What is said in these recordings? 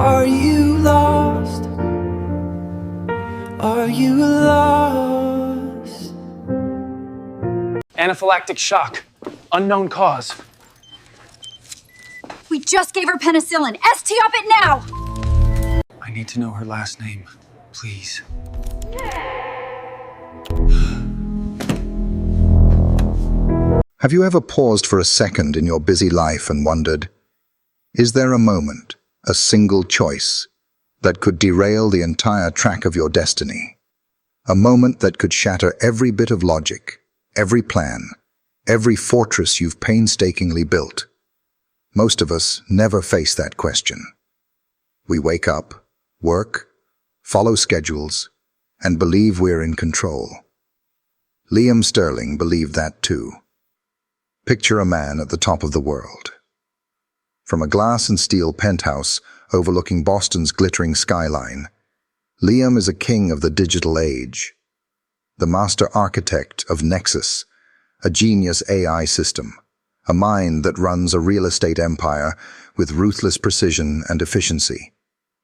Are you lost? Are you lost? Anaphylactic shock. Unknown cause. We just gave her penicillin. ST up it now! I need to know her last name, please. Have you ever paused for a second in your busy life and wondered, is there a moment, a single choice, that could derail the entire track of your destiny? A moment that could shatter every bit of logic, every plan, every fortress you've painstakingly built? Most of us never face that question. We wake up, work, follow schedules, and believe we're in control. Liam Sterling believed that too. Picture a man at the top of the world. From a glass and steel penthouse overlooking Boston's glittering skyline, Liam is a king of the digital age, the master architect of Nexus, a genius AI system, a mind that runs a real estate empire with ruthless precision and efficiency.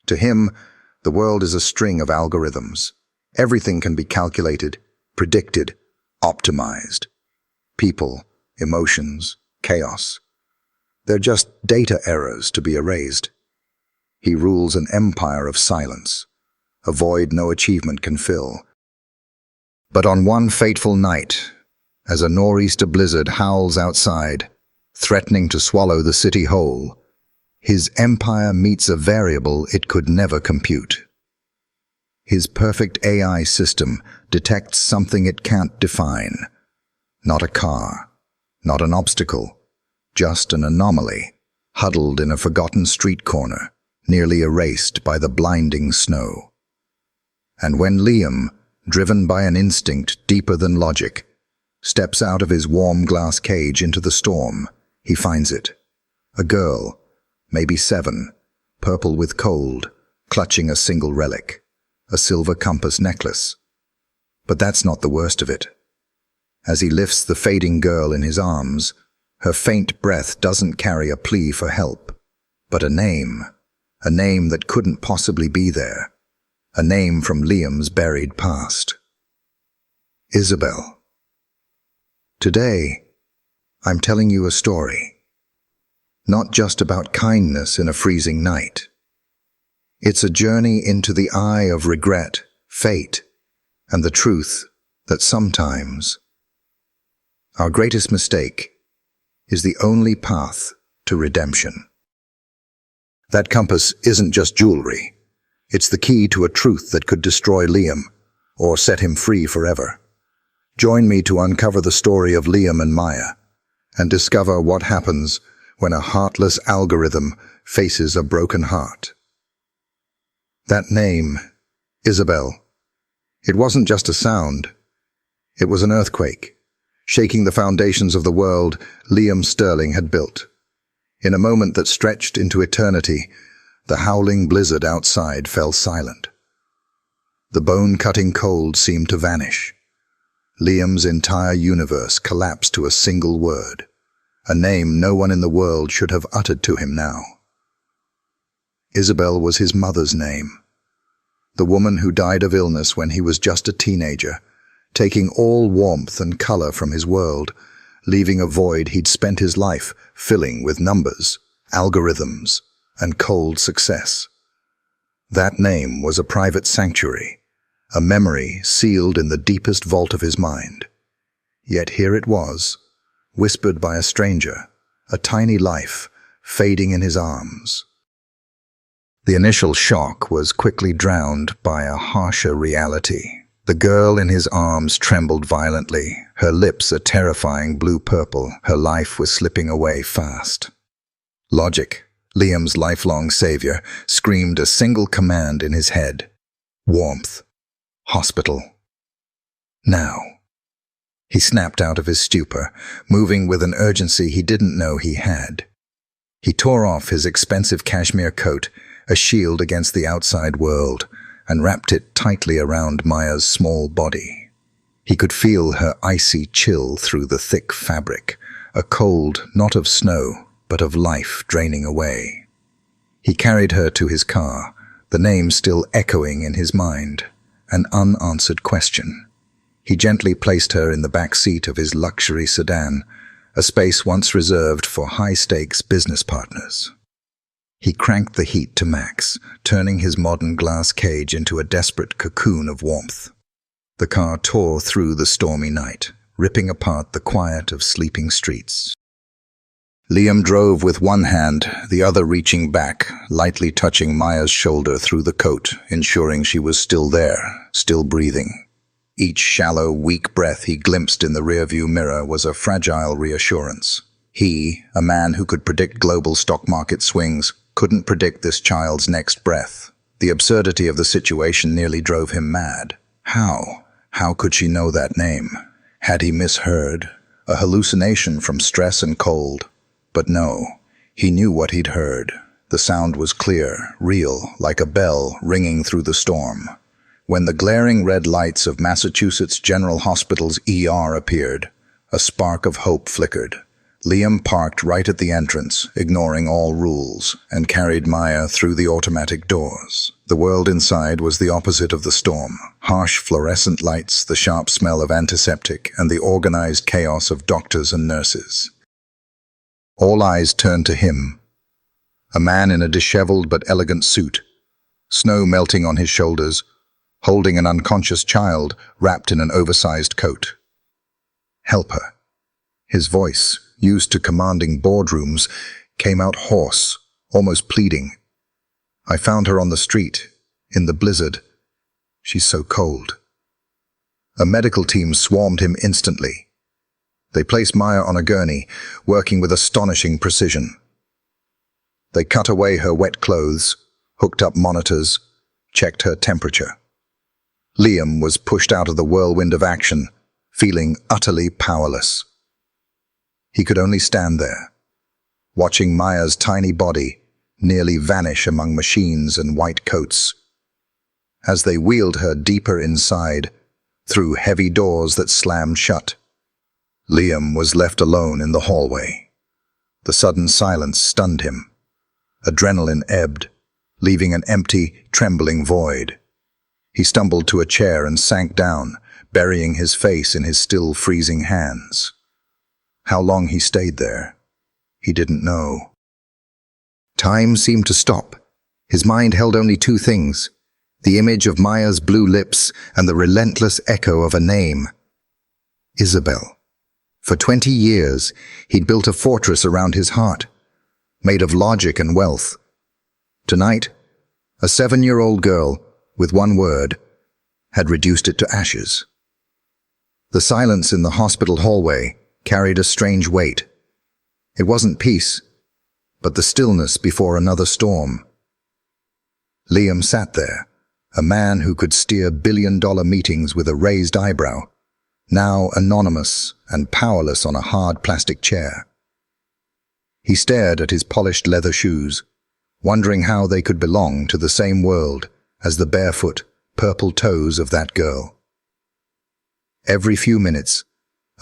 To him, the world is a string of algorithms. Everything can be calculated, predicted, optimized. People, emotions, chaos. They're just data errors to be erased. He rules an empire of silence, a void no achievement can fill. But on one fateful night, as a nor'easter blizzard howls outside, threatening to swallow the city whole, his empire meets a variable it could never compute. His perfect AI system detects something it can't define. Not a car, not an obstacle, just an anomaly, huddled in a forgotten street corner, nearly erased by the blinding snow. And when Liam, driven by an instinct deeper than logic, steps out of his warm glass cage into the storm, he finds it. A girl, maybe 7, purple with cold, clutching a single relic, a silver compass necklace. But that's not the worst of it. As he lifts the fading girl in his arms, her faint breath doesn't carry a plea for help, but a name that couldn't possibly be there, a name from Liam's buried past. Isabel. Today, I'm telling you a story. Not just about kindness in a freezing night. It's a journey into the eye of regret, fate, and the truth that sometimes our greatest mistake is the only path to redemption. That compass isn't just jewelry. It's the key to a truth that could destroy Liam or set him free forever. Join me to uncover the story of Liam and Maya and discover what happens when a heartless algorithm faces a broken heart. That name, Isabel, it wasn't just a sound. It was an earthquake, shaking the foundations of the world Liam Sterling had built. In a moment that stretched into eternity, the howling blizzard outside fell silent. The bone-cutting cold seemed to vanish. Liam's entire universe collapsed to a single word, a name no one in the world should have uttered to him now. Isabel was his mother's name, the woman who died of illness when he was just a teenager, taking all warmth and color from his world, leaving a void he'd spent his life filling with numbers, algorithms, and cold success. That name was a private sanctuary, a memory sealed in the deepest vault of his mind. Yet here it was, whispered by a stranger, a tiny life fading in his arms. The initial shock was quickly drowned by a harsher reality. The girl in his arms trembled violently, her lips a terrifying blue-purple. Her life was slipping away fast. Logic, Liam's lifelong savior, screamed a single command in his head. Warmth. Hospital. Now. He snapped out of his stupor, moving with an urgency he didn't know he had. He tore off his expensive cashmere coat, a shield against the outside world, and wrapped it tightly around Maya's small body. He could feel her icy chill through the thick fabric, a cold not of snow, but of life draining away. He carried her to his car, the name still echoing in his mind, an unanswered question. He gently placed her in the back seat of his luxury sedan, a space once reserved for high-stakes business partners. He cranked the heat to max, turning his modern glass cage into a desperate cocoon of warmth. The car tore through the stormy night, ripping apart the quiet of sleeping streets. Liam drove with one hand, the other reaching back, lightly touching Maya's shoulder through the coat, ensuring she was still there, still breathing. Each shallow, weak breath he glimpsed in the rearview mirror was a fragile reassurance. He, a man who could predict global stock market swings, couldn't predict this child's next breath. The absurdity of the situation nearly drove him mad. How? How could she know that name? Had he misheard? A hallucination from stress and cold? But no, he knew what he'd heard. The sound was clear, real, like a bell ringing through the storm. When the glaring red lights of Massachusetts General Hospital's ER appeared, a spark of hope flickered. Liam parked right at the entrance, ignoring all rules, and carried Maya through the automatic doors. The world inside was the opposite of the storm. Harsh fluorescent lights, the sharp smell of antiseptic, and the organized chaos of doctors and nurses. All eyes turned to him, a man in a disheveled but elegant suit, snow melting on his shoulders, holding an unconscious child wrapped in an oversized coat. "Help her." His voice, used to commanding boardrooms, came out hoarse, almost pleading. "I found her on the street, in the blizzard. She's so cold." A medical team swarmed him instantly. They placed Maya on a gurney, working with astonishing precision. They cut away her wet clothes, hooked up monitors, checked her temperature. Liam was pushed out of the whirlwind of action, feeling utterly powerless. He could only stand there, watching Maya's tiny body nearly vanish among machines and white coats. As they wheeled her deeper inside, through heavy doors that slammed shut, Liam was left alone in the hallway. The sudden silence stunned him. Adrenaline ebbed, leaving an empty, trembling void. He stumbled to a chair and sank down, burying his face in his still freezing hands. How long he stayed there, he didn't know. Time seemed to stop. His mind held only two things: the image of Maya's blue lips and the relentless echo of a name. Isabel. For 20 years, he'd built a fortress around his heart, made of logic and wealth. Tonight, a 7-year-old girl, with one word, had reduced it to ashes. The silence in the hospital hallway carried a strange weight. It wasn't peace, but the stillness before another storm. Liam sat there, a man who could steer billion-dollar meetings with a raised eyebrow, now anonymous and powerless on a hard plastic chair. He stared at his polished leather shoes, wondering how they could belong to the same world as the barefoot, purple toes of that girl. Every few minutes,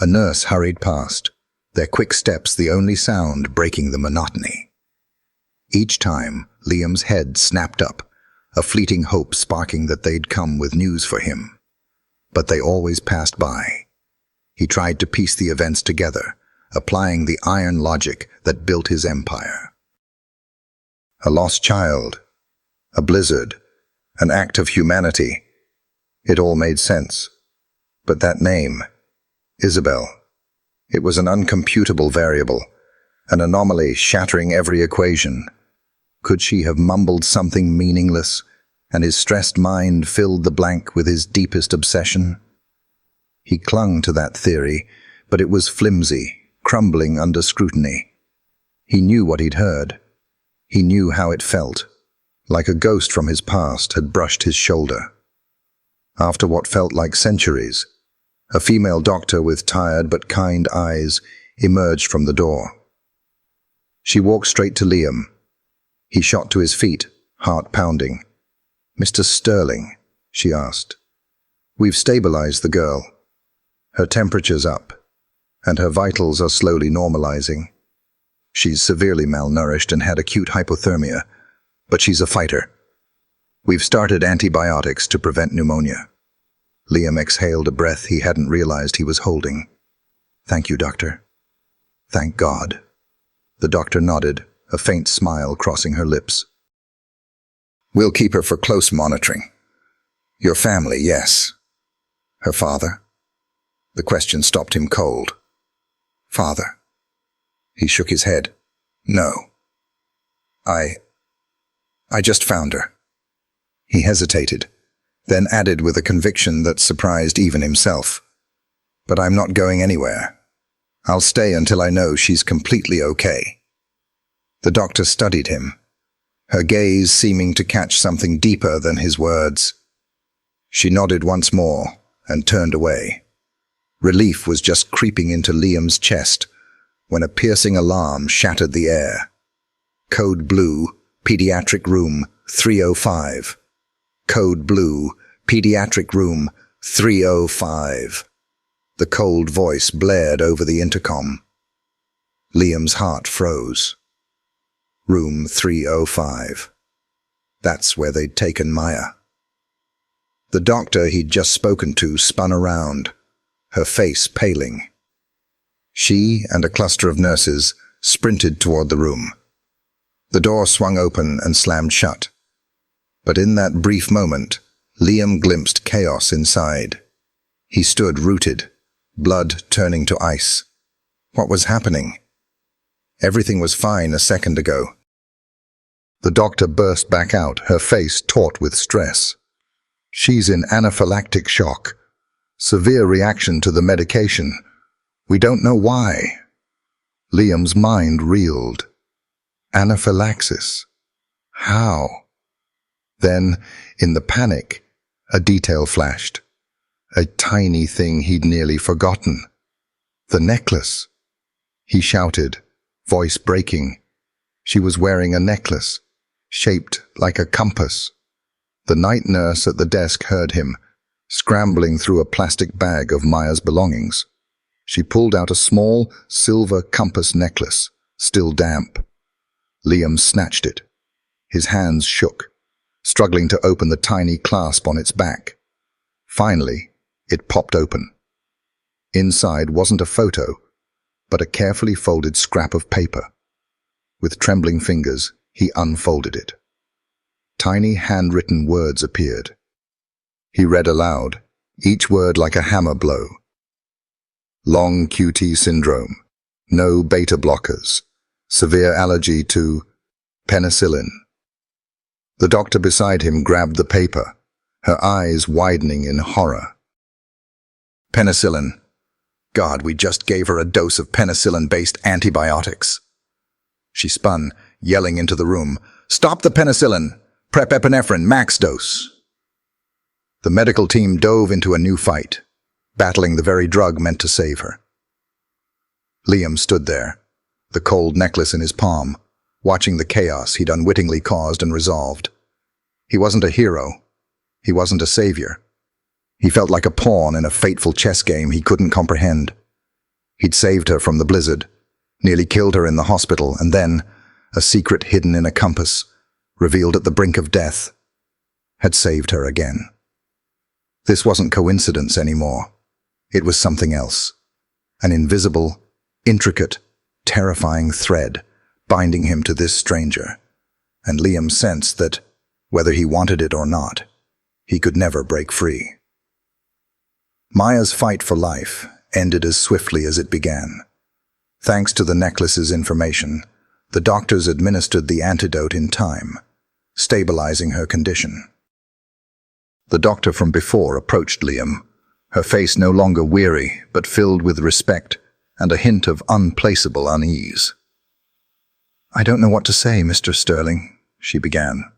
a nurse hurried past, their quick steps the only sound breaking the monotony. Each time, Liam's head snapped up, a fleeting hope sparking that they'd come with news for him. But they always passed by. He tried to piece the events together, applying the iron logic that built his empire. A lost child, a blizzard, an act of humanity. It all made sense. But that name, Isabel, it was an uncomputable variable, an anomaly shattering every equation. Could she have mumbled something meaningless, and his stressed mind filled the blank with his deepest obsession? He clung to that theory, but it was flimsy, crumbling under scrutiny. He knew what he'd heard. He knew how it felt, like a ghost from his past had brushed his shoulder. After what felt like centuries, a female doctor with tired but kind eyes emerged from the door. She walked straight to Liam. He shot to his feet, heart pounding. "Mr. Sterling," she asked. "We've stabilized the girl. Her temperature's up, and her vitals are slowly normalizing. She's severely malnourished and had acute hypothermia, but she's a fighter. We've started antibiotics to prevent pneumonia. Liam exhaled a breath he hadn't realized he was holding. Thank you, Doctor. Thank God. The doctor nodded, a faint smile crossing her lips. We'll keep her for close monitoring. Your family, yes. Her father? The question stopped him cold. Father? He shook his head. No. I just found her. He hesitated, then added with a conviction that surprised even himself. But I'm not going anywhere. I'll stay until I know she's completely okay. The doctor studied him, her gaze seeming to catch something deeper than his words. She nodded once more and turned away. Relief was just creeping into Liam's chest when a piercing alarm shattered the air. Code Blue, Pediatric Room 305. Code Blue, Pediatric Room 305. The cold voice blared over the intercom. Liam's heart froze. Room 305. That's where they'd taken Maya. The doctor he'd just spoken to spun around, her face paling. She and a cluster of nurses sprinted toward the room. The door swung open and slammed shut. But in that brief moment, Liam glimpsed chaos inside. He stood rooted, blood turning to ice. What was happening? Everything was fine a second ago. The doctor burst back out, her face taut with stress. She's in anaphylactic shock. Severe reaction to the medication. We don't know why. Liam's mind reeled. Anaphylaxis. How? Then, in the panic, a detail flashed. A tiny thing he'd nearly forgotten. The necklace. He shouted, voice breaking. She was wearing a necklace, shaped like a compass. The night nurse at the desk heard him, scrambling through a plastic bag of Maya's belongings. She pulled out a small, silver compass necklace, still damp. Liam snatched it. His hands shook, struggling to open the tiny clasp on its back. Finally, it popped open. Inside wasn't a photo, but a carefully folded scrap of paper. With trembling fingers, he unfolded it. Tiny handwritten words appeared. He read aloud, each word like a hammer blow. Long QT syndrome, no beta blockers, severe allergy to penicillin. The doctor beside him grabbed the paper, her eyes widening in horror. Penicillin. God, we just gave her a dose of penicillin-based antibiotics. She spun, yelling into the room, "Stop the penicillin! Prep epinephrine, max dose!" The medical team dove into a new fight, battling the very drug meant to save her. Liam stood there, the cold necklace in his palm, watching the chaos he'd unwittingly caused and resolved. He wasn't a hero. He wasn't a savior. He felt like a pawn in a fateful chess game he couldn't comprehend. He'd saved her from the blizzard, nearly killed her in the hospital, and then, a secret hidden in a compass, revealed at the brink of death, had saved her again. This wasn't coincidence anymore. It was something else. An invisible, intricate, terrifying thread binding him to this stranger, and Liam sensed that, whether he wanted it or not, he could never break free. Maya's fight for life ended as swiftly as it began. Thanks to the necklace's information, the doctors administered the antidote in time, stabilizing her condition. The doctor from before approached Liam, her face no longer weary but filled with respect and a hint of unplaceable unease. "I don't know what to say, Mr. Sterling," she began,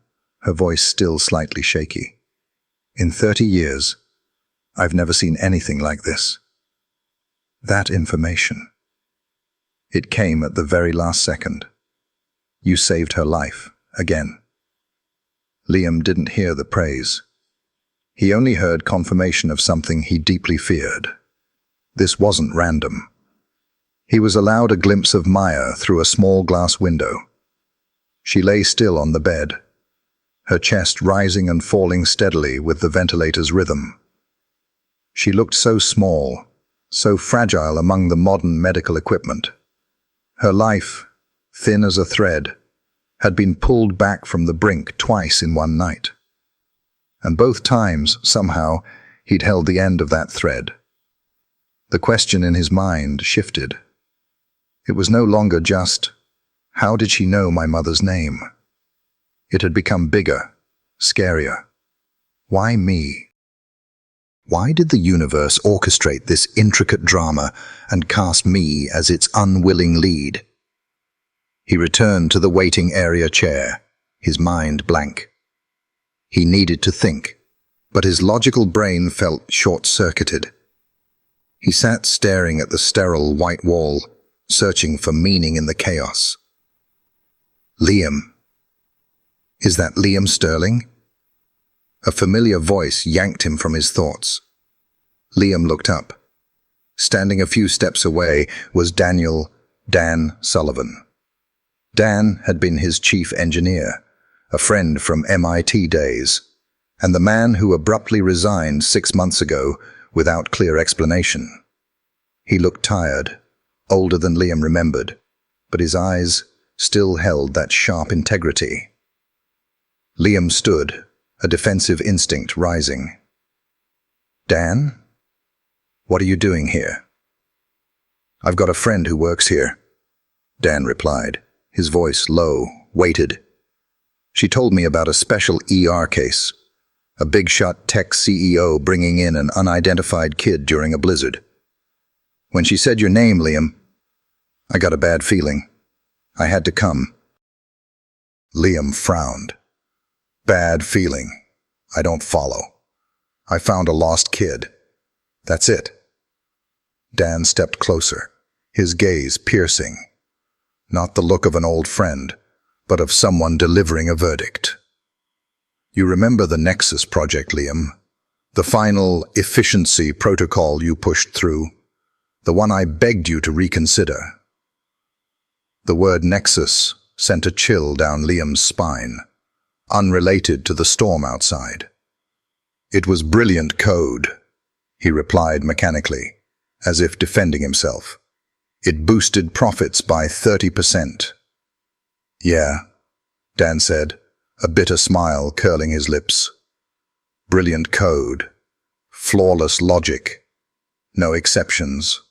her voice still slightly shaky. "In 30 years, I've never seen anything like this. That information. It came at the very last second. You saved her life, again." Liam didn't hear the praise. He only heard confirmation of something he deeply feared. This wasn't random. He was allowed a glimpse of Maya through a small glass window. She lay still on the bed, her chest rising and falling steadily with the ventilator's rhythm. She looked so small, so fragile among the modern medical equipment. Her life, thin as a thread, had been pulled back from the brink twice in one night. And both times, somehow, he'd held the end of that thread. The question in his mind shifted. It was no longer just, how did she know my mother's name? It had become bigger, scarier. Why me? Why did the universe orchestrate this intricate drama and cast me as its unwilling lead? He returned to the waiting area chair, his mind blank. He needed to think, but his logical brain felt short-circuited. He sat staring at the sterile white wall, searching for meaning in the chaos. Liam. Is that Liam Sterling? A familiar voice yanked him from his thoughts. Liam looked up. Standing a few steps away was Dan Sullivan. Dan had been his chief engineer, a friend from MIT days, and the man who abruptly resigned 6 months ago without clear explanation. He looked tired, older than Liam remembered, but his eyes still held that sharp integrity. Liam stood, a defensive instinct rising. Dan? What are you doing here? I've got a friend who works here, Dan replied, his voice low, weighted. She told me about a special ER case, a big-shot tech CEO bringing in an unidentified kid during a blizzard. When she said your name, Liam, I got a bad feeling. I had to come. Liam frowned. Bad feeling. I don't follow. I found a lost kid. That's it. Dan stepped closer, his gaze piercing. Not the look of an old friend, but of someone delivering a verdict. You remember the Nexus project, Liam? The final efficiency protocol you pushed through? The one I begged you to reconsider? The word Nexus sent a chill down Liam's spine, unrelated to the storm outside. It was brilliant code, he replied mechanically, as if defending himself. It boosted profits by 30%. Yeah, Dan said, a bitter smile curling his lips. Brilliant code. Flawless logic. No exceptions.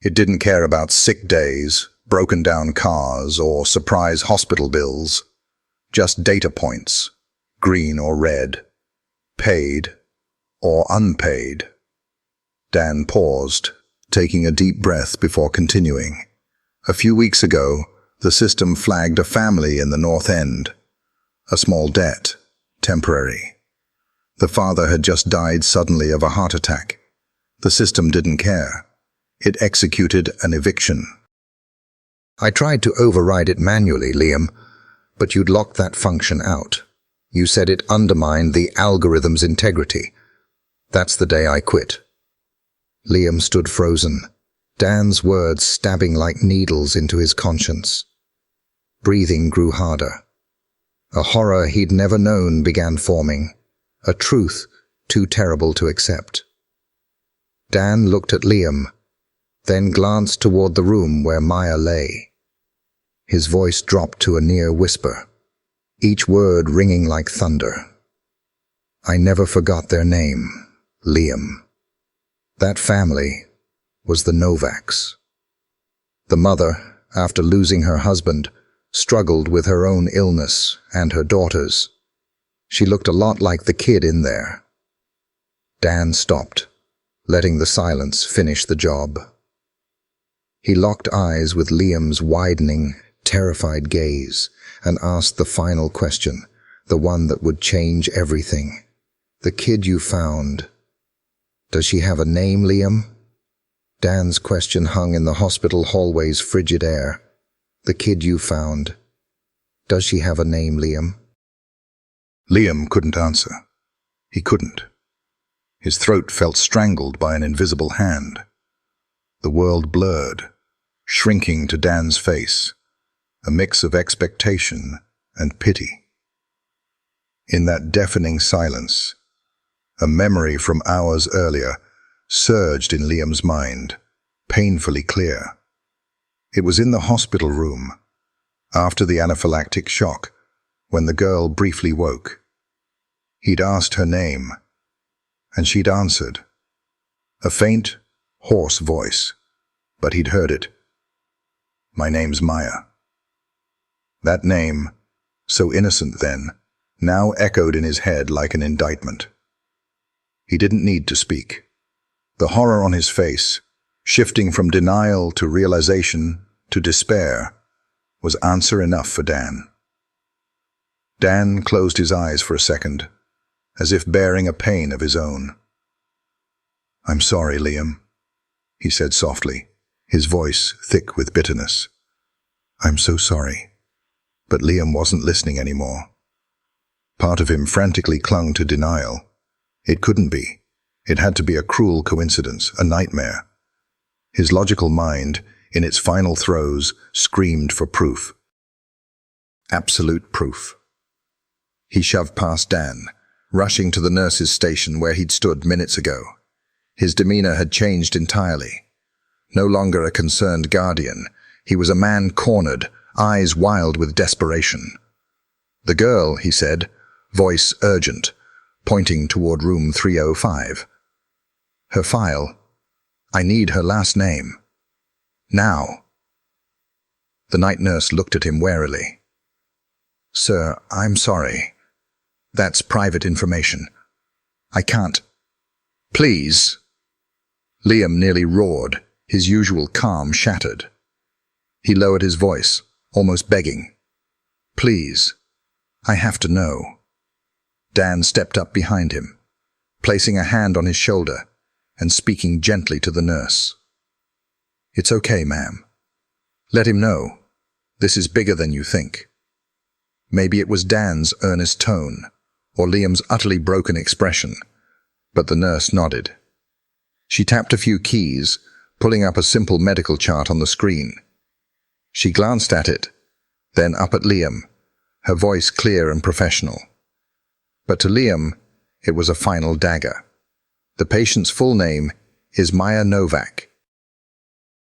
It didn't care about sick days, broken down cars, or surprise hospital bills. Just data points, green or red, paid or unpaid. Dan paused, taking a deep breath before continuing. A few weeks ago, the system flagged a family in the North End. A small debt, temporary. The father had just died suddenly of a heart attack. The system didn't care. It executed an eviction. I tried to override it manually, Liam, but you'd locked that function out. You said it undermined the algorithm's integrity. That's the day I quit. Liam stood frozen, Dan's words stabbing like needles into his conscience. Breathing grew harder. A horror he'd never known began forming, a truth too terrible to accept. Dan looked at Liam, then glanced toward the room where Maya lay. His voice dropped to a near whisper, each word ringing like thunder. I never forgot their name, Liam. That family was the Novaks. The mother, after losing her husband, struggled with her own illness and her daughter's. She looked a lot like the kid in there. Dan stopped, letting the silence finish the job. He locked eyes with Liam's widening, terrified gaze and asked the final question, the one that would change everything. The kid you found, does she have a name, Liam? Dan's question hung in the hospital hallway's frigid air. The kid you found, does she have a name, Liam? Liam couldn't answer. He couldn't. His throat felt strangled by an invisible hand. The world blurred, shrinking to Dan's face, a mix of expectation and pity. In that deafening silence, a memory from hours earlier surged in Liam's mind, painfully clear. It was in the hospital room, after the anaphylactic shock, when the girl briefly woke. He'd asked her name, and she'd answered. A faint, hoarse voice, but he'd heard it. "My name's Maya." That name, so innocent then, now echoed in his head like an indictment. He didn't need to speak. The horror on his face, shifting from denial to realization to despair, was answer enough for Dan. Dan closed his eyes for a second, as if bearing a pain of his own. "I'm sorry, Liam," he said softly, his voice thick with bitterness. "I'm so sorry." But Liam wasn't listening anymore. Part of him frantically clung to denial. It couldn't be. It had to be a cruel coincidence, a nightmare. His logical mind, in its final throes, screamed for proof. Absolute proof. He shoved past Dan, rushing to the nurse's station where he'd stood minutes ago. His demeanor had changed entirely. No longer a concerned guardian, he was a man cornered, eyes wild with desperation. "The girl," he said, voice urgent, pointing toward room 305. "Her file. I need her last name. Now." The night nurse looked at him warily. "Sir, I'm sorry. That's private information. I can't." "Please." Liam nearly roared, his usual calm shattered. He lowered his voice, almost begging. "Please, I have to know." Dan stepped up behind him, placing a hand on his shoulder and speaking gently to the nurse. "It's okay, ma'am. Let him know. This is bigger than you think." Maybe it was Dan's earnest tone, or Liam's utterly broken expression, but the nurse nodded. She tapped a few keys, pulling up a simple medical chart on the screen. She glanced at it, then up at Liam, her voice clear and professional. But to Liam, it was a final dagger. The patient's full name is Maya Novak.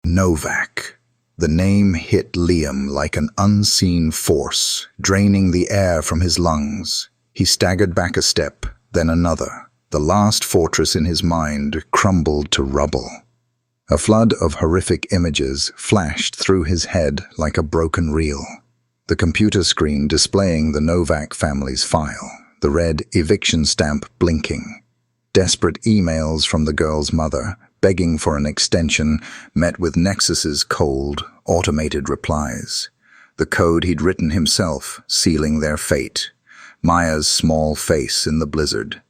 Novak. The name hit Liam like an unseen force, draining the air from his lungs. He staggered back a step, then another. The last fortress in his mind crumbled to rubble. A flood of horrific images flashed through his head like a broken reel. The computer screen displaying the Novak family's file, the red eviction stamp blinking. Desperate emails from the girl's mother, begging for an extension, met with Nexus's cold, automated replies. The code he'd written himself, sealing their fate. Maya's small face in the blizzard.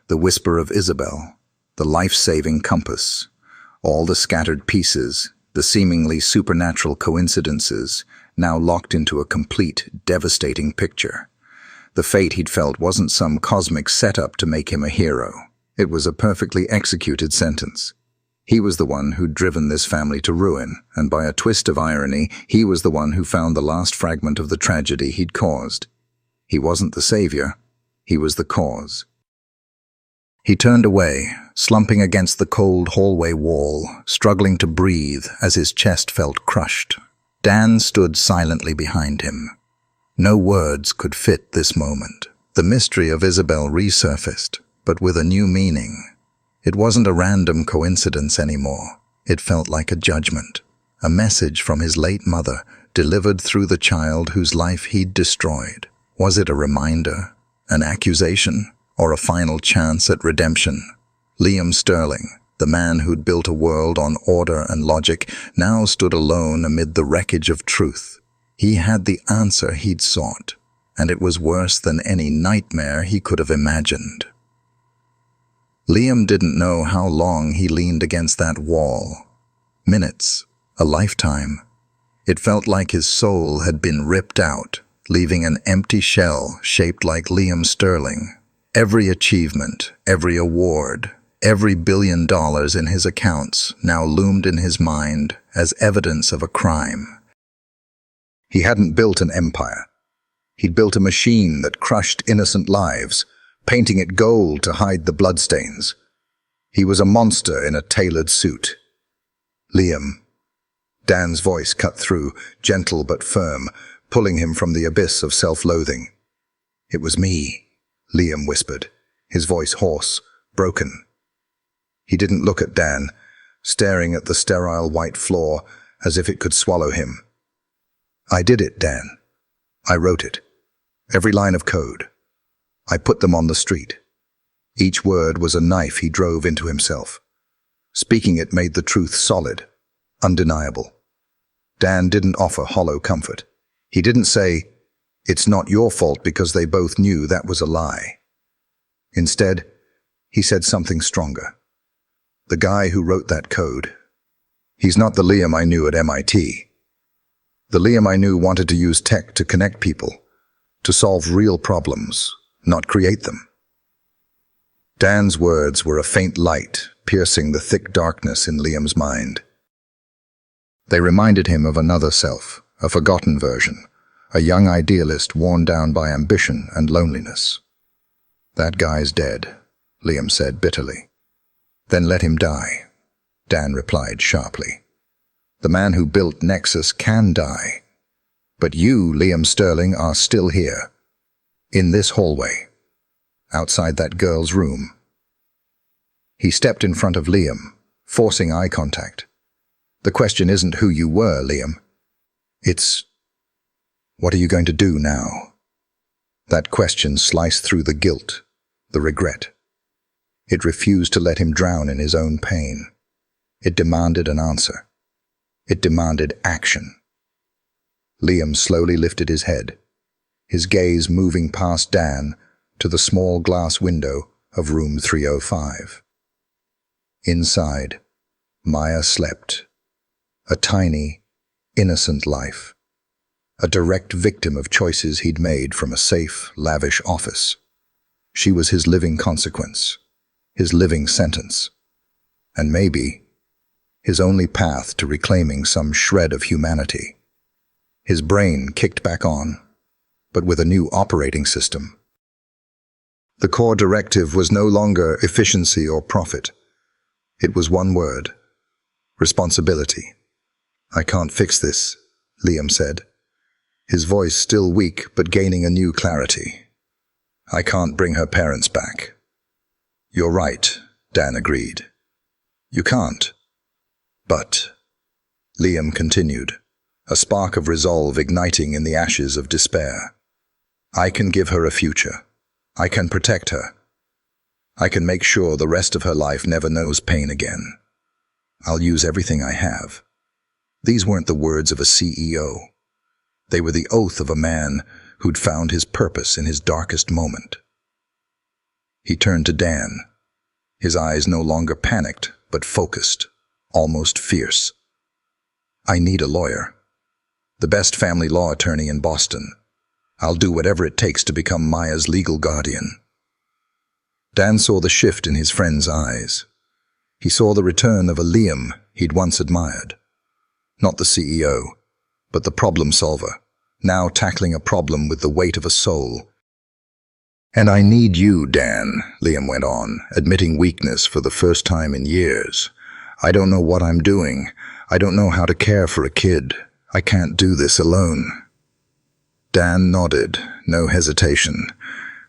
The whisper of Isabel, the life-saving compass. All the scattered pieces, the seemingly supernatural coincidences, now locked into a complete, devastating picture. The fate he'd felt wasn't some cosmic setup to make him a hero. It was a perfectly executed sentence. He was the one who'd driven this family to ruin, and by a twist of irony, he was the one who found the last fragment of the tragedy he'd caused. He wasn't the savior, he was the cause. He turned away, slumping against the cold hallway wall, struggling to breathe as his chest felt crushed. Dan stood silently behind him. No words could fit this moment. The mystery of Isabel resurfaced, but with a new meaning. It wasn't a random coincidence anymore. It felt like a judgment, a message from his late mother, delivered through the child whose life he'd destroyed. Was it a reminder, an accusation, or a final chance at redemption? Liam Sterling, the man who'd built a world on order and logic, now stood alone amid the wreckage of truth. He had the answer he'd sought, and it was worse than any nightmare he could have imagined. Liam didn't know how long he leaned against that wall. Minutes, a lifetime. It felt like his soul had been ripped out, leaving an empty shell shaped like Liam Sterling. Every achievement, every award, every $1 billion in his accounts now loomed in his mind as evidence of a crime. He hadn't built an empire. He'd built a machine that crushed innocent lives, painting it gold to hide the bloodstains. He was a monster in a tailored suit. Liam. Dan's voice cut through, gentle but firm, pulling him from the abyss of self-loathing. "It was me," Liam whispered, his voice hoarse, broken. He didn't look at Dan, staring at the sterile white floor as if it could swallow him. "I did it, Dan. I wrote it. Every line of code. I put them on the street." Each word was a knife he drove into himself. Speaking it made the truth solid, undeniable. Dan didn't offer hollow comfort. He didn't say, "It's not your fault," because they both knew that was a lie. Instead, he said something stronger. "The guy who wrote that code, he's not the Liam I knew at MIT. The Liam I knew wanted to use tech to connect people, to solve real problems, not create them." Dan's words were a faint light piercing the thick darkness in Liam's mind. They reminded him of another self, a forgotten version, a young idealist worn down by ambition and loneliness. "That guy's dead," Liam said bitterly. "Then let him die," Dan replied sharply. "The man who built Nexus can die. But you, Liam Sterling, are still here. In this hallway. Outside that girl's room." He stepped in front of Liam, forcing eye contact. "The question isn't who you were, Liam. It's, what are you going to do now?" That question sliced through the guilt, the regret. It refused to let him drown in his own pain. It demanded an answer. It demanded action. Liam slowly lifted his head, his gaze moving past Dan to the small glass window of room 305. Inside, Maya slept. A tiny, innocent life. A direct victim of choices he'd made from a safe, lavish office. She was his living consequence, his living sentence. And maybe, his only path to reclaiming some shred of humanity. His brain kicked back on, but with a new operating system. The core directive was no longer efficiency or profit. It was one word: responsibility. "I can't fix this," Liam said, his voice still weak but gaining a new clarity. "I can't bring her parents back." "You're right," Dan agreed. "You can't. But," Liam continued, a spark of resolve igniting in the ashes of despair, "I can give her a future. I can protect her. I can make sure the rest of her life never knows pain again. I'll use everything I have." These weren't the words of a CEO. They were the oath of a man who'd found his purpose in his darkest moment. He turned to Dan, his eyes no longer panicked, but focused, almost fierce. "I need a lawyer. The best family law attorney in Boston. I'll do whatever it takes to become Maya's legal guardian." Dan saw the shift in his friend's eyes. He saw the return of a Liam he'd once admired. Not the CEO, but the problem solver, now tackling a problem with the weight of a soul. "And I need you, Dan," Liam went on, admitting weakness for the first time in years. "I don't know what I'm doing. I don't know how to care for a kid. I can't do this alone." Dan nodded, no hesitation.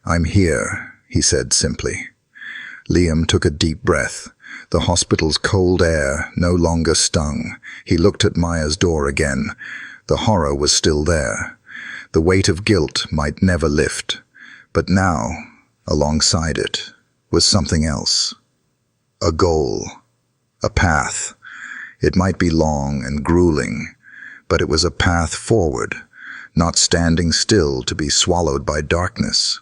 "I'm here," he said simply. Liam took a deep breath. The hospital's cold air no longer stung. He looked at Maya's door again. The horror was still there. The weight of guilt might never lift. But now, alongside it, was something else. A goal. A path. It might be long and grueling, but it was a path forward, not standing still to be swallowed by darkness.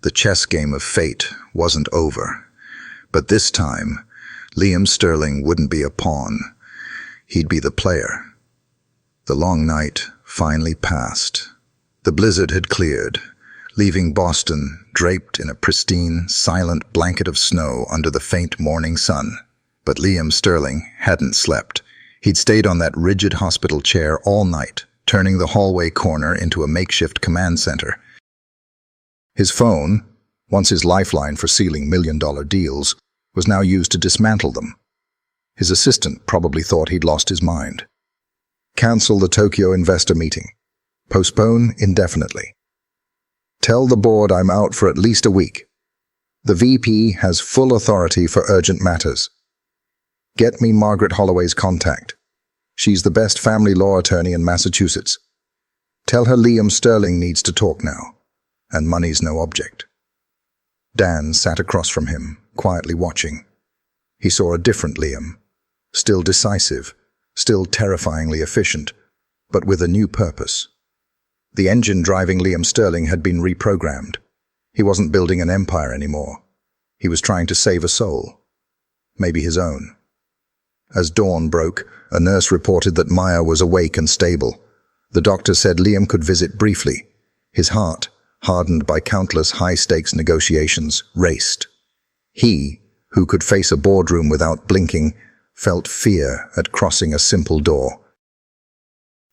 The chess game of fate wasn't over. But this time, Liam Sterling wouldn't be a pawn. He'd be the player. The long night finally passed. The blizzard had cleared, leaving Boston draped in a pristine, silent blanket of snow under the faint morning sun. But Liam Sterling hadn't slept. He'd stayed on that rigid hospital chair all night, turning the hallway corner into a makeshift command center. His phone, once his lifeline for sealing million-dollar deals, was now used to dismantle them. His assistant probably thought he'd lost his mind. Cancel the Tokyo investor meeting. Postpone indefinitely. Tell the board I'm out for at least a week. The VP has full authority for urgent matters. Get me Margaret Holloway's contact. She's the best family law attorney in Massachusetts. Tell her Liam Sterling needs to talk now, and money's no object. Dan sat across from him, quietly watching. He saw a different Liam, still decisive, still terrifyingly efficient, but with a new purpose. The engine driving Liam Sterling had been reprogrammed. He wasn't building an empire anymore. He was trying to save a soul, maybe his own. As dawn broke, a nurse reported that Maya was awake and stable. The doctor said Liam could visit briefly. His heart, hardened by countless high-stakes negotiations, raced. He, who could face a boardroom without blinking, felt fear at crossing a simple door.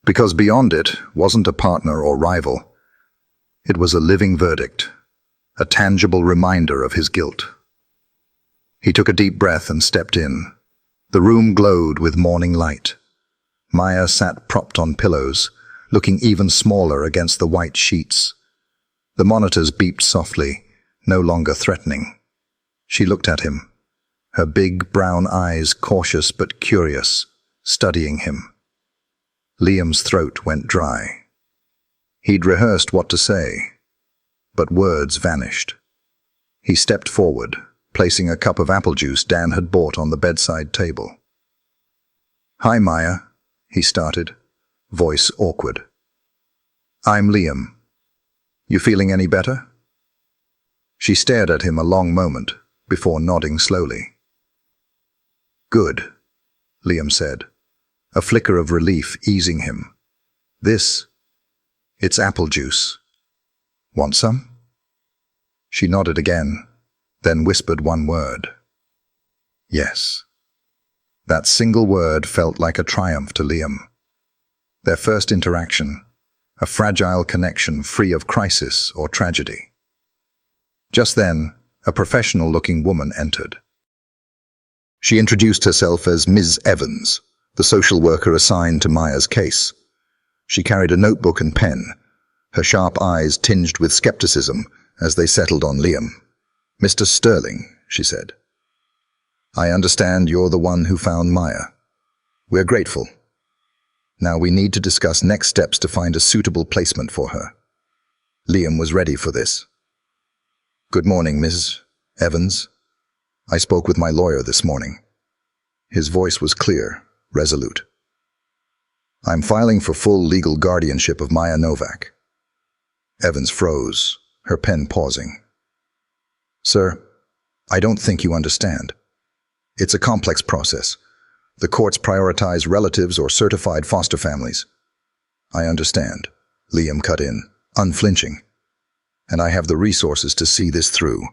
Because beyond it wasn't a partner or rival. It was a living verdict, a tangible reminder of his guilt. He took a deep breath and stepped in. The room glowed with morning light. Maya sat propped on pillows, looking even smaller against the white sheets. The monitors beeped softly, no longer threatening. She looked at him, her big brown eyes cautious but curious, studying him. Liam's throat went dry. He'd rehearsed what to say, but words vanished. He stepped forward, placing a cup of apple juice Dan had bought on the bedside table. "Hi, Maya," he started, voice awkward. "I'm Liam. You feeling any better?" She stared at him a long moment before nodding slowly. "Good," Liam said, a flicker of relief easing him. It's apple juice. Want some?" She nodded again, then whispered one word. "Yes." That single word felt like a triumph to Liam. Their first interaction, a fragile connection free of crisis or tragedy. Just then, a professional-looking woman entered. She introduced herself as Ms. Evans, the social worker assigned to Maya's case. She carried a notebook and pen, her sharp eyes tinged with skepticism as they settled on Liam. "Mr. Sterling," she said, "I understand you're the one who found Maya. We're grateful. Now we need to discuss next steps to find a suitable placement for her." Liam was ready for this. "Good morning, Ms. Evans. I spoke with my lawyer this morning." His voice was clear, resolute. "I'm filing for full legal guardianship of Maya Novak." Evans froze, her pen pausing. "Sir, I don't think you understand. It's a complex process. The courts prioritize relatives or certified foster families." "I understand," Liam cut in, unflinching. "And I have the resources to see this through.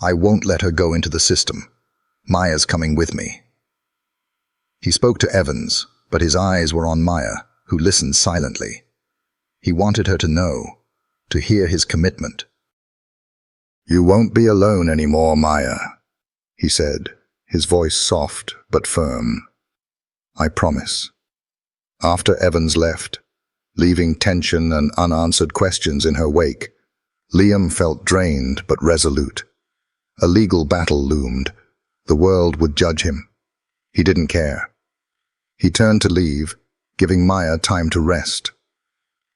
I won't let her go into the system. Maya's coming with me." He spoke to Evans, but his eyes were on Maya, who listened silently. He wanted her to know, to hear his commitment. "You won't be alone anymore, Maya," he said, his voice soft but firm. "I promise." After Evans left, leaving tension and unanswered questions in her wake, Liam felt drained but resolute. A legal battle loomed. The world would judge him. He didn't care. He turned to leave, giving Maya time to rest.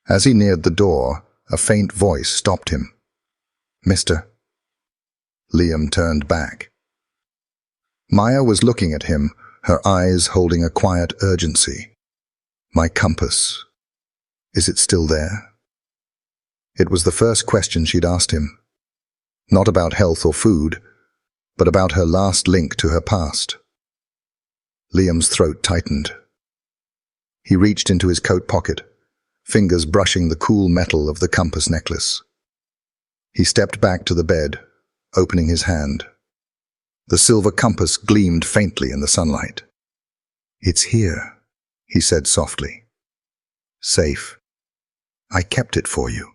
As he neared the door, a faint voice stopped him. "Mister." Liam turned back. Maya was looking at him, her eyes holding a quiet urgency. "My compass. Is it still there?" It was the first question she'd asked him. Not about health or food, but about her last link to her past. Liam's throat tightened. He reached into his coat pocket, fingers brushing the cool metal of the compass necklace. He stepped back to the bed, opening his hand. The silver compass gleamed faintly in the sunlight. "It's here," he said softly. Safe. I kept it for you.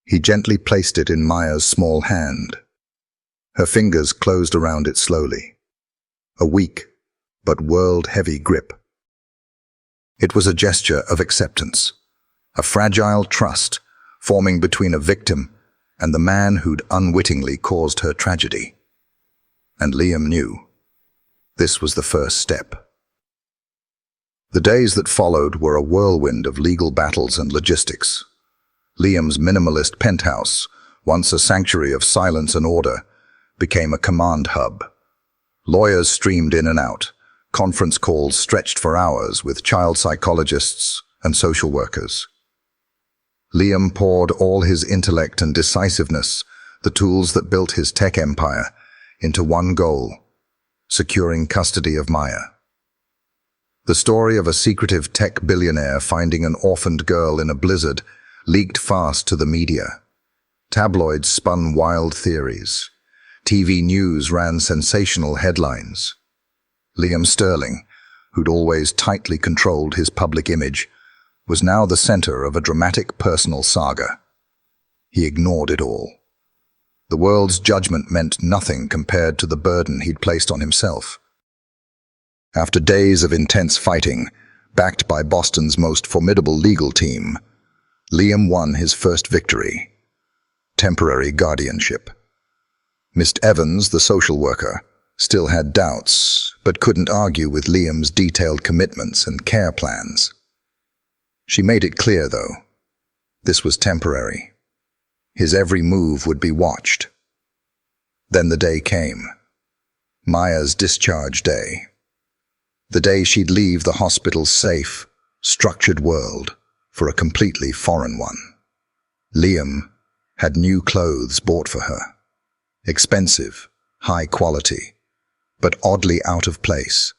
He gently placed it in Maya's small hand. Her fingers closed around it slowly. A weak, but world-heavy grip. It was a gesture of acceptance, a fragile trust forming between a victim and the man who'd unwittingly caused her tragedy. And Liam knew this was the first step. The days that followed were a whirlwind of legal battles and logistics. Liam's minimalist penthouse, once a sanctuary of silence and order, became a command hub. Lawyers streamed in and out, conference calls stretched for hours with child psychologists and social workers. Liam poured all his intellect and decisiveness, the tools that built his tech empire, into one goal: securing custody of Maya. The story of a secretive tech billionaire finding an orphaned girl in a blizzard leaked fast to the media. Tabloids spun wild theories. TV news ran sensational headlines. Liam Sterling, who'd always tightly controlled his public image, was now the center of a dramatic personal saga. He ignored it all. The world's judgment meant nothing compared to the burden he'd placed on himself. After days of intense fighting, backed by Boston's most formidable legal team, Liam won his first victory: temporary guardianship. Miss Evans, the social worker, still had doubts, but couldn't argue with Liam's detailed commitments and care plans. She made it clear, though, this was temporary. His every move would be watched. Then the day came. Maya's discharge day. The day she'd leave the hospital's safe, structured world for a completely foreign one. Liam had new clothes bought for her. Expensive, high quality, but oddly out of place,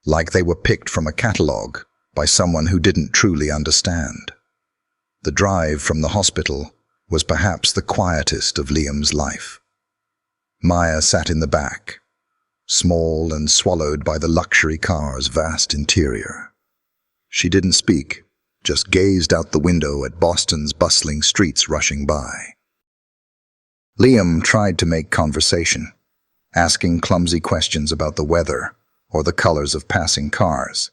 like they were picked from a catalogue by someone who didn't truly understand. The drive from the hospital was perhaps the quietest of Liam's life. Maya sat in the back, small and swallowed by the luxury car's vast interior. She didn't speak, just gazed out the window at Boston's bustling streets rushing by. Liam tried to make conversation, asking clumsy questions about the weather or the colors of passing cars,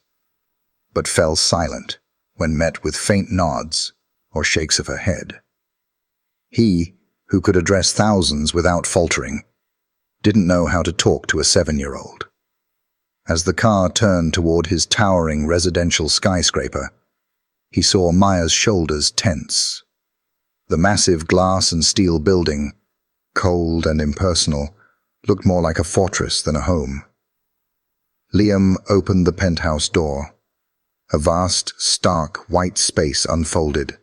but fell silent when met with faint nods or shakes of her head. He, who could address thousands without faltering, didn't know how to talk to a 7-year-old. As the car turned toward his towering residential skyscraper, he saw Maya's shoulders tense. The massive glass and steel building, cold and impersonal, looked more like a fortress than a home. Liam opened the penthouse door. A vast, stark, white space unfolded.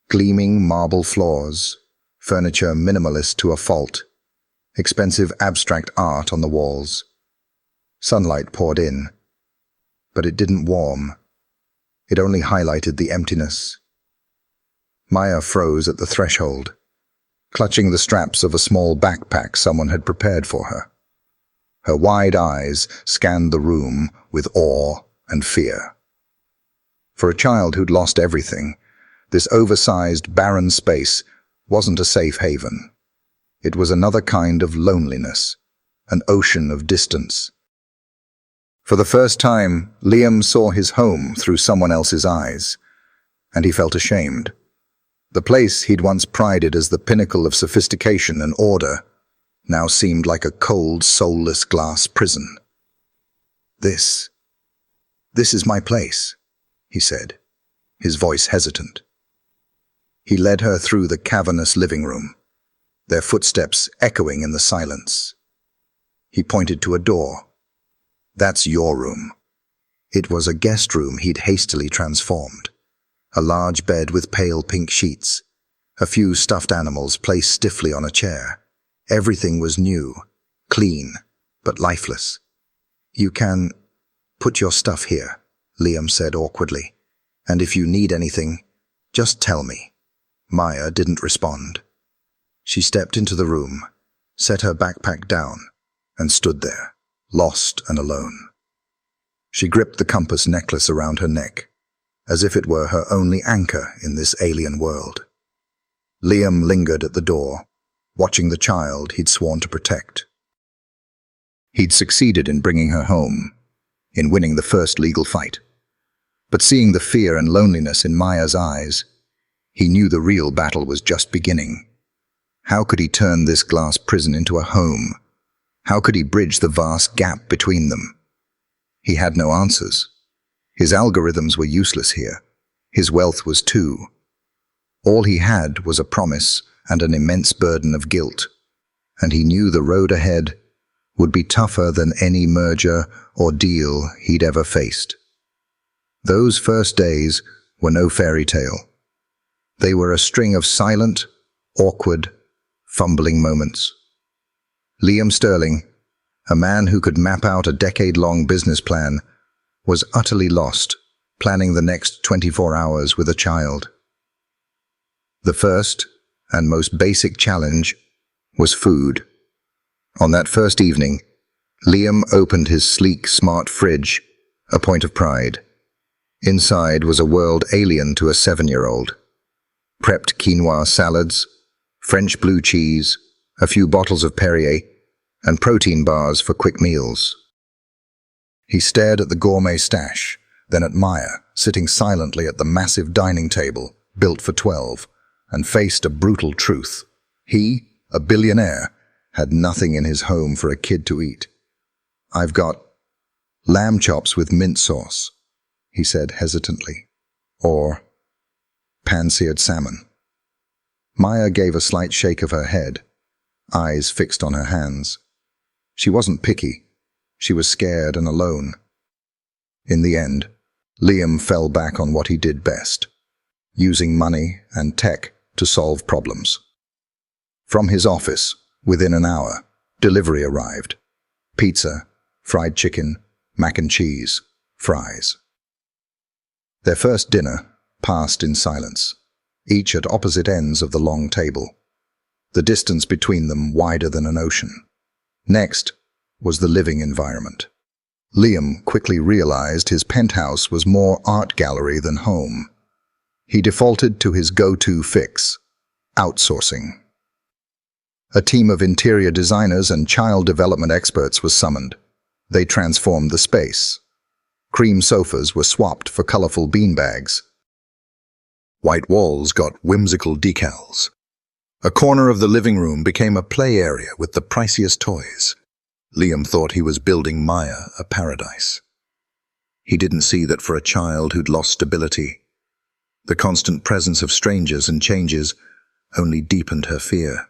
Gleaming marble floors, furniture minimalist to a fault, expensive abstract art on the walls. Sunlight poured in, but it didn't warm. It only highlighted the emptiness. Maya froze at the threshold, clutching the straps of a small backpack someone had prepared for her. Her wide eyes scanned the room with awe and fear. For a child who'd lost everything, this oversized, barren space wasn't a safe haven. It was another kind of loneliness, an ocean of distance. For the first time, Liam saw his home through someone else's eyes, and he felt ashamed. The place he'd once prided as the pinnacle of sophistication and order now seemed like a cold, soulless glass prison. This is my place," he said, his voice hesitant. He led her through the cavernous living room, their footsteps echoing in the silence. He pointed to a door. "That's your room." It was a guest room he'd hastily transformed. A large bed with pale pink sheets, a few stuffed animals placed stiffly on a chair. Everything was new, clean, but lifeless. "You can put your stuff here," Liam said awkwardly. "And if you need anything, just tell me." Maya didn't respond. She stepped into the room, set her backpack down, and stood there, lost and alone. She gripped the compass necklace around her neck, as if it were her only anchor in this alien world. Liam lingered at the door, watching the child he'd sworn to protect. He'd succeeded in bringing her home, in winning the first legal fight. But seeing the fear and loneliness in Maya's eyes, he knew the real battle was just beginning. How could he turn this glass prison into a home? How could he bridge the vast gap between them? He had no answers. His algorithms were useless here. His wealth was too. All he had was a promise and an immense burden of guilt, and he knew the road ahead would be tougher than any merger or deal he'd ever faced. Those first days were no fairy tale. They were a string of silent, awkward, fumbling moments. Liam Sterling, a man who could map out a decade-long business plan, was utterly lost, planning the next 24 hours with a child. The first and most basic challenge was food. On that first evening, Liam opened his sleek, smart fridge, a point of pride. Inside was a world alien to a 7-year-old. Prepped quinoa salads, French blue cheese, a few bottles of Perrier, and protein bars for quick meals. He stared at the gourmet stash, then at Maya, sitting silently at the massive dining table, built for 12, and faced a brutal truth. He, a billionaire, had nothing in his home for a kid to eat. "I've got lamb chops with mint sauce," he said hesitantly, "or pan-seared salmon." Maya gave a slight shake of her head, eyes fixed on her hands. She wasn't picky. She was scared and alone. In the end, Liam fell back on what he did best, using money and tech to solve problems. From his office, within an hour, delivery arrived. Pizza, fried chicken, mac and cheese, fries. Their first dinner passed in silence, each at opposite ends of the long table, the distance between them wider than an ocean. Next was the living environment. Liam quickly realized his penthouse was more art gallery than home. He defaulted to his go-to fix, outsourcing. A team of interior designers and child development experts was summoned. They transformed the space. Cream sofas were swapped for colorful beanbags. White walls got whimsical decals. A corner of the living room became a play area with the priciest toys. Liam thought he was building Maya a paradise. He didn't see that for a child who'd lost stability, the constant presence of strangers and changes only deepened her fear.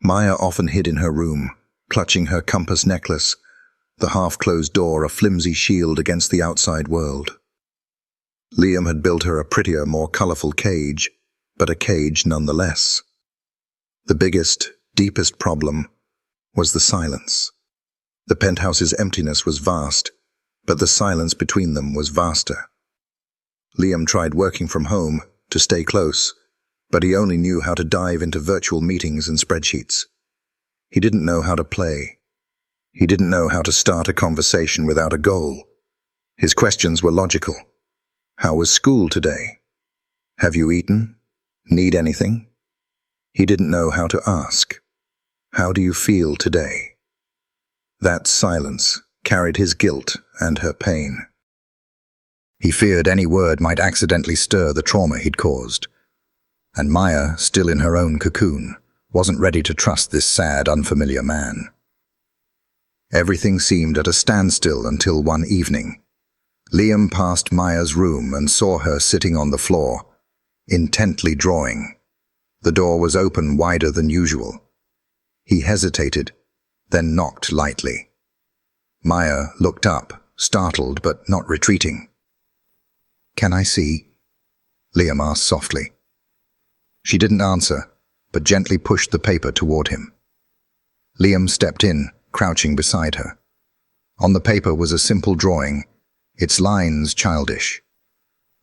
Maya often hid in her room, clutching her compass necklace, the half-closed door a flimsy shield against the outside world. Liam had built her a prettier, more colorful cage, but a cage nonetheless. The biggest, deepest problem was the silence. The penthouse's emptiness was vast, but the silence between them was vaster. Liam tried working from home to stay close, but he only knew how to dive into virtual meetings and spreadsheets. He didn't know how to play. He didn't know how to start a conversation without a goal. His questions were logical. How was school today? Have you eaten? Need anything? He didn't know how to ask. How do you feel today? That silence carried his guilt and her pain. He feared any word might accidentally stir the trauma he'd caused. And Maya, still in her own cocoon, wasn't ready to trust this sad, unfamiliar man. Everything seemed at a standstill until one evening. Liam passed Maya's room and saw her sitting on the floor, intently drawing. The door was open wider than usual. He hesitated, then knocked lightly. Maya looked up, startled but not retreating. "Can I see?" Liam asked softly. She didn't answer, but gently pushed the paper toward him. Liam stepped in, crouching beside her. On the paper was a simple drawing, its lines childish.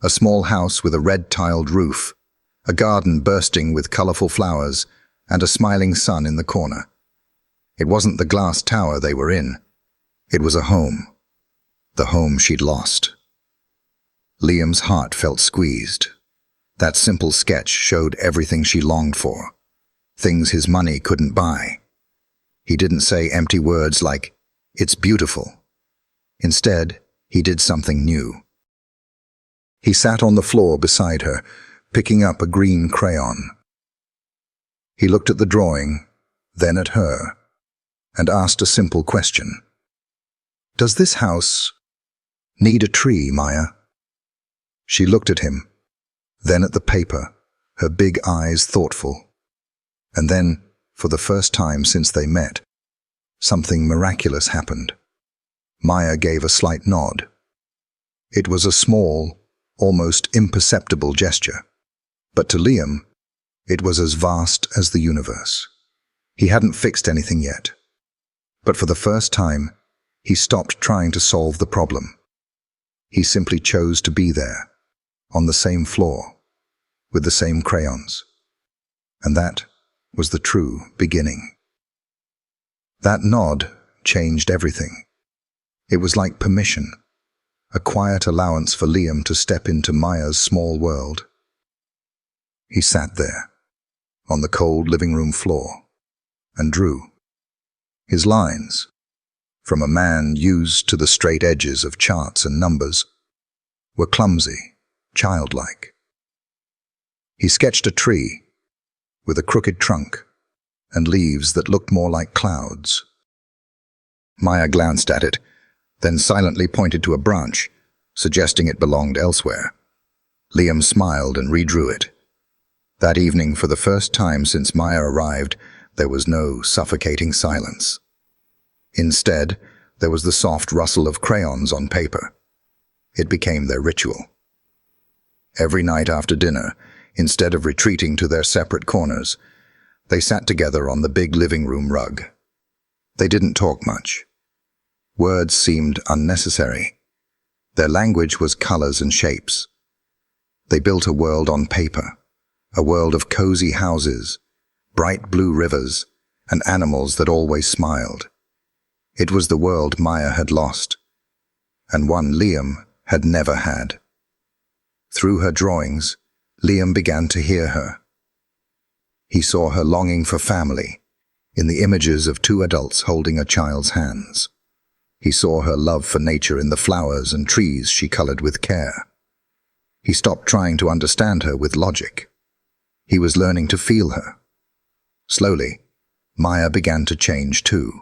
A small house with a red-tiled roof, a garden bursting with colorful flowers, and a smiling sun in the corner. It wasn't the glass tower they were in. It was a home. The home she'd lost. Liam's heart felt squeezed. That simple sketch showed everything she longed for, things his money couldn't buy. He didn't say empty words like, "It's beautiful." Instead, he did something new. He sat on the floor beside her, picking up a green crayon. He looked at the drawing, then at her, and asked a simple question. "Does this house need a tree, Maya?" She looked at him, then at the paper, her big eyes thoughtful. And then, for the first time since they met, something miraculous happened. Maya gave a slight nod. It was a small, almost imperceptible gesture, but to Liam, it was as vast as the universe. He hadn't fixed anything yet, but for the first time, he stopped trying to solve the problem. He simply chose to be there, on the same floor, with the same crayons. And that was the true beginning. That nod changed everything. It was like permission, a quiet allowance for Liam to step into Maya's small world. He sat there, on the cold living room floor, and drew. His lines, from a man used to the straight edges of charts and numbers, were clumsy, childlike. He sketched a tree, with a crooked trunk, and leaves that looked more like clouds. Maya glanced at it, then silently pointed to a branch, suggesting it belonged elsewhere. Liam smiled and redrew it. That evening, for the first time since Maya arrived, there was no suffocating silence. Instead, there was the soft rustle of crayons on paper. It became their ritual. Every night after dinner, instead of retreating to their separate corners, they sat together on the big living room rug. They didn't talk much. Words seemed unnecessary. Their language was colors and shapes. They built a world on paper, a world of cozy houses, bright blue rivers, and animals that always smiled. It was the world Maya had lost, and one Liam had never had. Through her drawings, Liam began to hear her. He saw her longing for family, in the images of two adults holding a child's hands. He saw her love for nature in the flowers and trees she colored with care. He stopped trying to understand her with logic. He was learning to feel her. Slowly, Maya began to change too.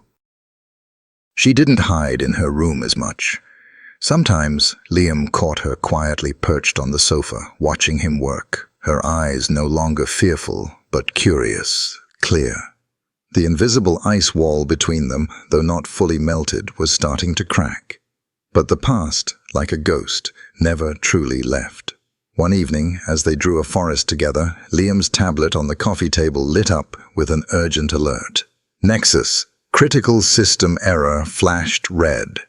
She didn't hide in her room as much. Sometimes Liam caught her quietly perched on the sofa, watching him work, her eyes no longer fearful, but curious, clear. The invisible ice wall between them, though not fully melted, was starting to crack. But the past, like a ghost, never truly left. One evening, as they drew a forest together, Liam's tablet on the coffee table lit up with an urgent alert. Nexus, critical system error, flashed red.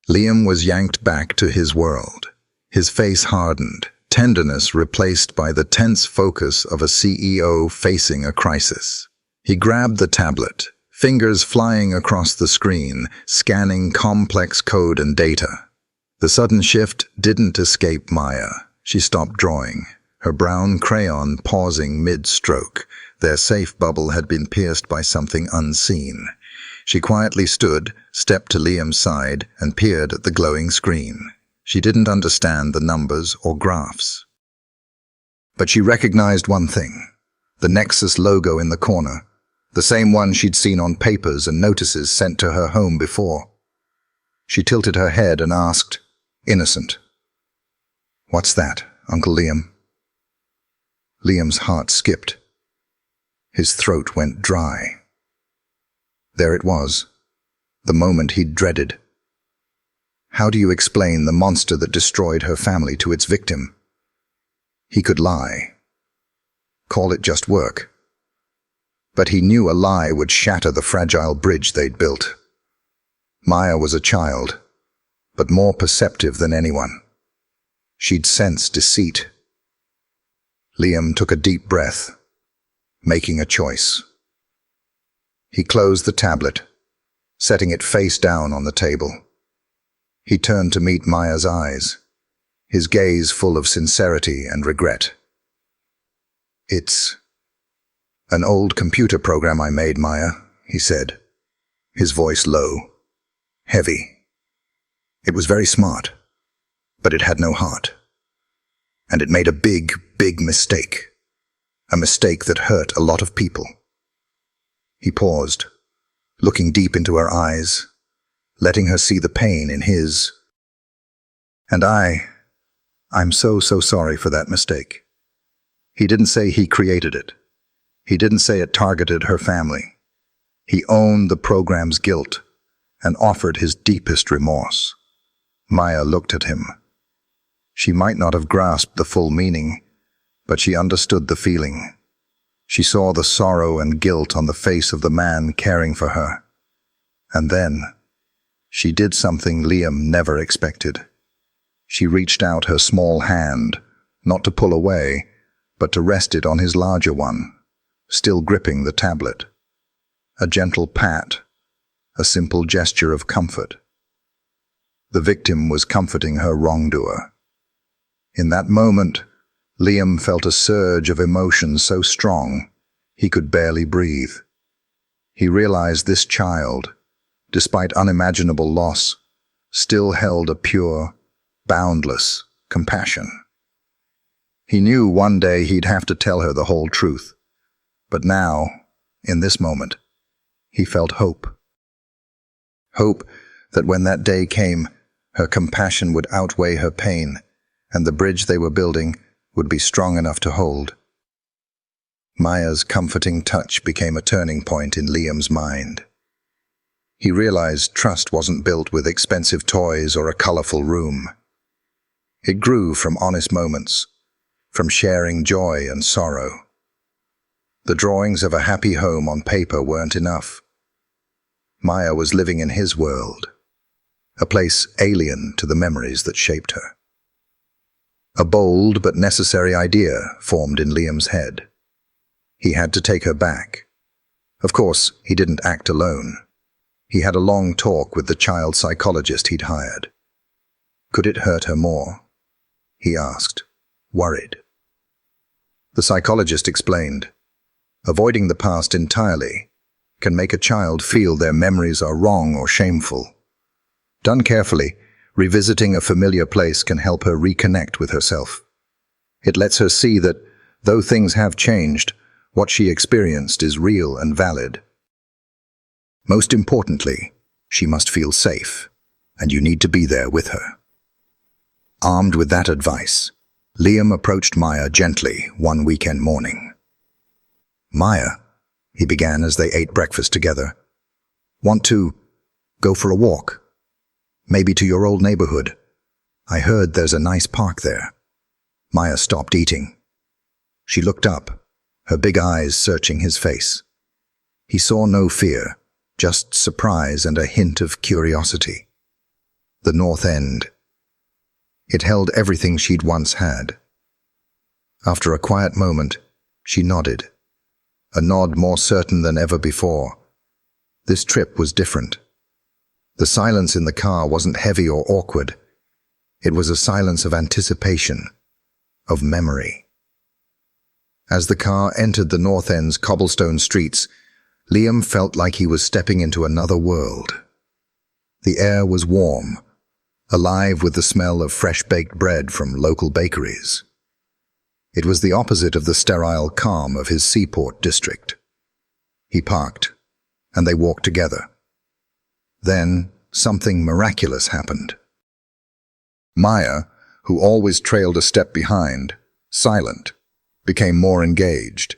Liam was yanked back to his world. His face hardened, tenderness replaced by the tense focus of a CEO facing a crisis. He grabbed the tablet, fingers flying across the screen, scanning complex code and data. The sudden shift didn't escape Maya. She stopped drawing, her brown crayon pausing mid-stroke. Their safe bubble had been pierced by something unseen. She quietly stood, stepped to Liam's side, and peered at the glowing screen. She didn't understand the numbers or graphs. But she recognized one thing, the Nexus logo in the corner, the same one she'd seen on papers and notices sent to her home before. She tilted her head and asked, innocent, "What's that, Uncle Liam?" Liam's heart skipped. His throat went dry. There it was, the moment he'd dreaded. How do you explain the monster that destroyed her family to its victim? He could lie. Call it just work. But he knew a lie would shatter the fragile bridge they'd built. Maya was a child, but more perceptive than anyone. She'd sense deceit. Liam took a deep breath, making a choice. He closed the tablet, setting it face down on the table. He turned to meet Maya's eyes. his gaze full of sincerity and regret. "It's an old computer program I made, Maya," he said, his voice low, heavy. "It was very smart, but it had no heart. And it made a big, big mistake. A mistake that hurt a lot of people." He paused, looking deep into her eyes, letting her see the pain in his. "And I'm so sorry for that mistake." He didn't say he created it. He didn't say it targeted her family. He owned the program's guilt and offered his deepest remorse. Maya looked at him. She might not have grasped the full meaning, but she understood the feeling. She saw the sorrow and guilt on the face of the man caring for her. And then, she did something Liam never expected. She reached out her small hand, not to pull away, but to rest it on his larger one, still gripping the tablet. A gentle pat, a simple gesture of comfort. The victim was comforting her wrongdoer. In that moment, Liam felt a surge of emotion so strong he could barely breathe. He realized this child, despite unimaginable loss, still held a pure, boundless compassion. He knew one day he'd have to tell her the whole truth, but now, in this moment, he felt hope. Hope that when that day came, her compassion would outweigh her pain, and the bridge they were building would be strong enough to hold. Maya's comforting touch became a turning point in Liam's mind. He realized trust wasn't built with expensive toys or a colorful room. It grew from honest moments, from sharing joy and sorrow. The drawings of a happy home on paper weren't enough. Maya was living in his world, a place alien to the memories that shaped her. A bold but necessary idea formed in Liam's head. He had to take her back. Of course, he didn't act alone. He had a long talk with the child psychologist he'd hired. Could it hurt her more? He asked, worried. The psychologist explained, avoiding the past entirely can make a child feel their memories are wrong or shameful. Done carefully, revisiting a familiar place can help her reconnect with herself. It lets her see that, though things have changed, what she experienced is real and valid. Most importantly, she must feel safe, and you need to be there with her. Armed with that advice, Liam approached Maya gently one weekend morning. "Maya," he began as they ate breakfast together, "want to go for a walk? Maybe to your old neighborhood. I heard there's a nice park there." Maya stopped eating. She looked up, her big eyes searching his face. He saw no fear, just surprise and a hint of curiosity. The North End. It held everything she'd once had. After a quiet moment, she nodded, a nod more certain than ever before. This trip was different. The silence in the car wasn't heavy or awkward. It was a silence of anticipation, of memory. As the car entered the North End's cobblestone streets, Liam felt like he was stepping into another world. The air was warm, alive with the smell of fresh-baked bread from local bakeries. It was the opposite of the sterile calm of his seaport district. He parked, and they walked together. Then, something miraculous happened. Maya, who always trailed a step behind, silent, became more engaged.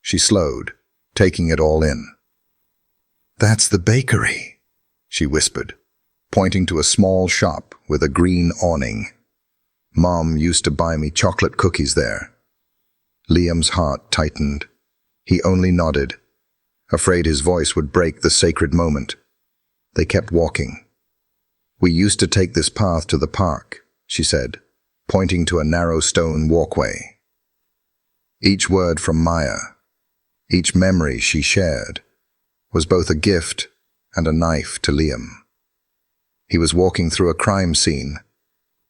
She slowed, taking it all in. "That's the bakery," she whispered, pointing to a small shop with a green awning. "Mom used to buy me chocolate cookies there." Liam's heart tightened. He only nodded, afraid his voice would break the sacred moment. They kept walking. "We used to take this path to the park," she said, pointing to a narrow stone walkway. Each word from Maya, each memory she shared, was both a gift and a knife to Liam. He was walking through a crime scene,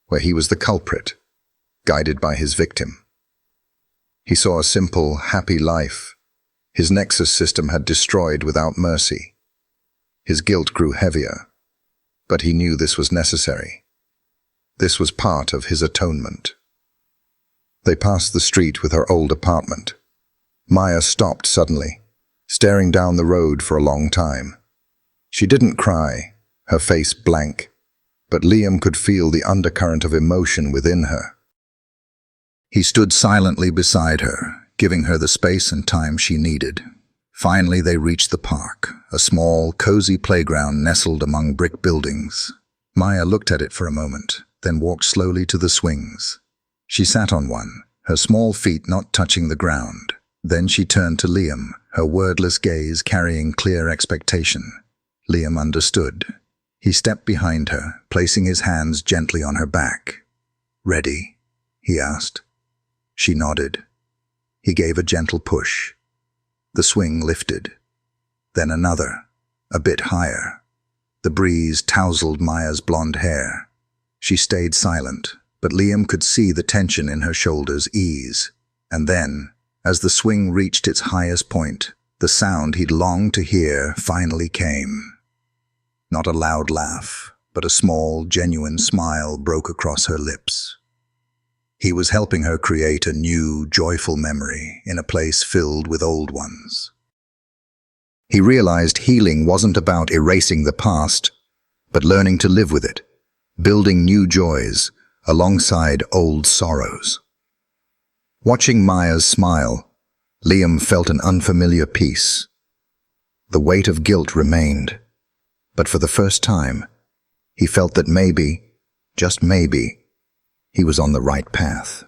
where he was the culprit, guided by his victim. He saw a simple, happy life his nexus system had destroyed without mercy. His guilt grew heavier, but he knew this was necessary. This was part of his atonement. They passed the street with her old apartment. Maya stopped suddenly, staring down the road for a long time. She didn't cry, her face blank, but Liam could feel the undercurrent of emotion within her. He stood silently beside her, giving her the space and time she needed. Finally, they reached the park, a small, cozy playground nestled among brick buildings. Maya looked at it for a moment, then walked slowly to the swings. She sat on one, her small feet not touching the ground. Then she turned to Liam, her wordless gaze carrying clear expectation. Liam understood. He stepped behind her, placing his hands gently on her back. "Ready?" he asked. She nodded. He gave a gentle push. The swing lifted. Then another, a bit higher. The breeze tousled Maya's blonde hair. She stayed silent, but Liam could see the tension in her shoulders ease. And then, as the swing reached its highest point, the sound he'd longed to hear finally came. Not a loud laugh, but a small, genuine smile broke across her lips. He was helping her create a new, joyful memory in a place filled with old ones. He realized healing wasn't about erasing the past, but learning to live with it, building new joys alongside old sorrows. Watching Maya's smile, Liam felt an unfamiliar peace. The weight of guilt remained, but for the first time, he felt that maybe, just maybe, he was on the right path.